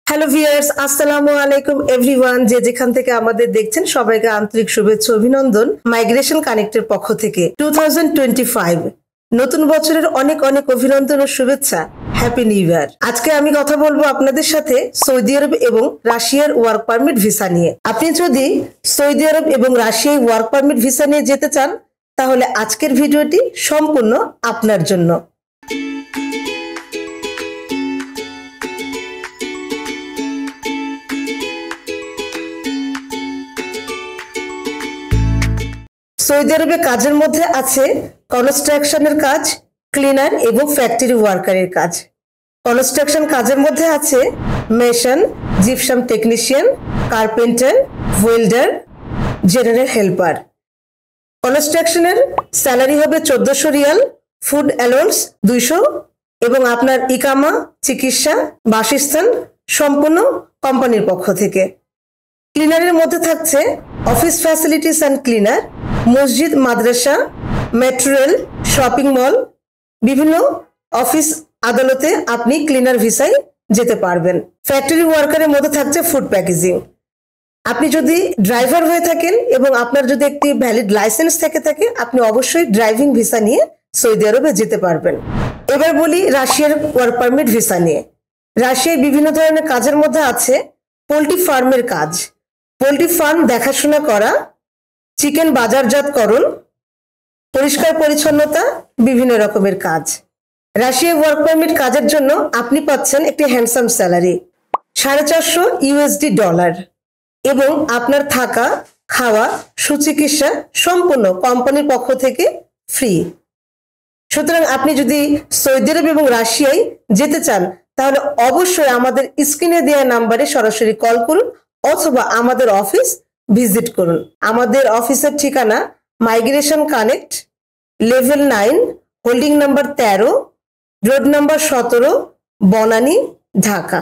Hello viewers, আসসালামু আলাইকুম everyone. যে যেখান থেকে আমাদের দেখছেন সবাইকে আন্তরিক শুভেচ্ছা অভিনন্দন মাইগ্রেশন কানেক্টের পক্ষ থেকে। 2025 নতুন বছরের অনেক অনেক অভিনন্দন ও শুভেচ্ছা। Happy new year. আজকে আমি কথা বলবো আপনাদের সাথে সৌদি আরব এবং রাশিয়ার ওয়ার্ক পারমিট ভিসা নিয়ে। আপনি যদি সৌদি আরব এবং রাশিয়ায় ওয়ার্ক পারমিট ভিসা নিয়ে যেতে চান তাহলে আজকের ভিডিওটি সম্পূর্ণ আপনার জন্য। সৌদি আরবে কাজের মধ্যে আছে কনস্ট্রাকশনের কাজ, ক্লিনার এবং ফ্যাক্টরি ওয়ার্কারের কাজ। কনস্ট্রাকশন কাজের মধ্যে আছে mason, gypsum technician, carpenter, welder, general helper. কনস্ট্রাকশনের স্যালারি হবে 1400 রিয়াল, ফুড অ্যালাউন্স 200 এবং আপনার ইকামা, চিকিৎসা, বাসস্থান সম্পূর্ণ কোম্পানির পক্ষ থেকে। ক্লিনারের মধ্যে থাকছে অফিস ফ্যাসিলিটিস অ্যান্ড ক্লিনার, মসজিদ, মাদ্রাসা, মেট্রো রেল, শপিং মল, বিভিন্ন অফিস আদালতে আপনি ক্লিনার ভিসায় যেতে পারবেন। ফ্যাক্টরি ওয়ার্কারের মধ্যে থাকছে ফুড প্যাকেজিং। আপনি যদি ড্রাইভার হয়ে থাকেন এবং আপনার যদি একটি ভ্যালিড লাইসেন্স থাকে আপনি অবশ্যই ড্রাইভিং ভিসা নিয়ে সৌদি আরবে যেতে পারবেন। এবার বলি রাশিয়ার ওয়ার্ক পারমিট ভিসা নিয়ে। রাশিয়ায় বিভিন্ন ধরনের কাজের মধ্যে আছে পোল্ট্রি ফার্মের কাজ, পোল্ট্রি ফার্ম দেখাশোনা করা, চিকেন বাজারজাতকরণ, পরিষ্কার পরিচ্ছন্নতা, বিভিন্ন রকমের কাজ। রাশিয়া ওয়ার্ক পারমিট কাজের জন্য আপনি পাচ্ছেন একটি হ্যান্ডসাম স্যালারি $450 এবং আপনার থাকা, খাওয়া, সুচিকিৎসা সম্পূর্ণ কোম্পানির পক্ষ থেকে ফ্রি। সুতরাং আপনি যদি সৌদি আরব এবং রাশিয়ায় যেতে চান তাহলে অবশ্যই আমাদের স্ক্রিনে দেওয়া নাম্বারে সরাসরি কল করুন অথবা আমাদের অফিস ভিজিট করুন। আমাদের অফিসের ঠিকানা migration connect, level 9, holding number 13, road number 17, Banani, Dhaka.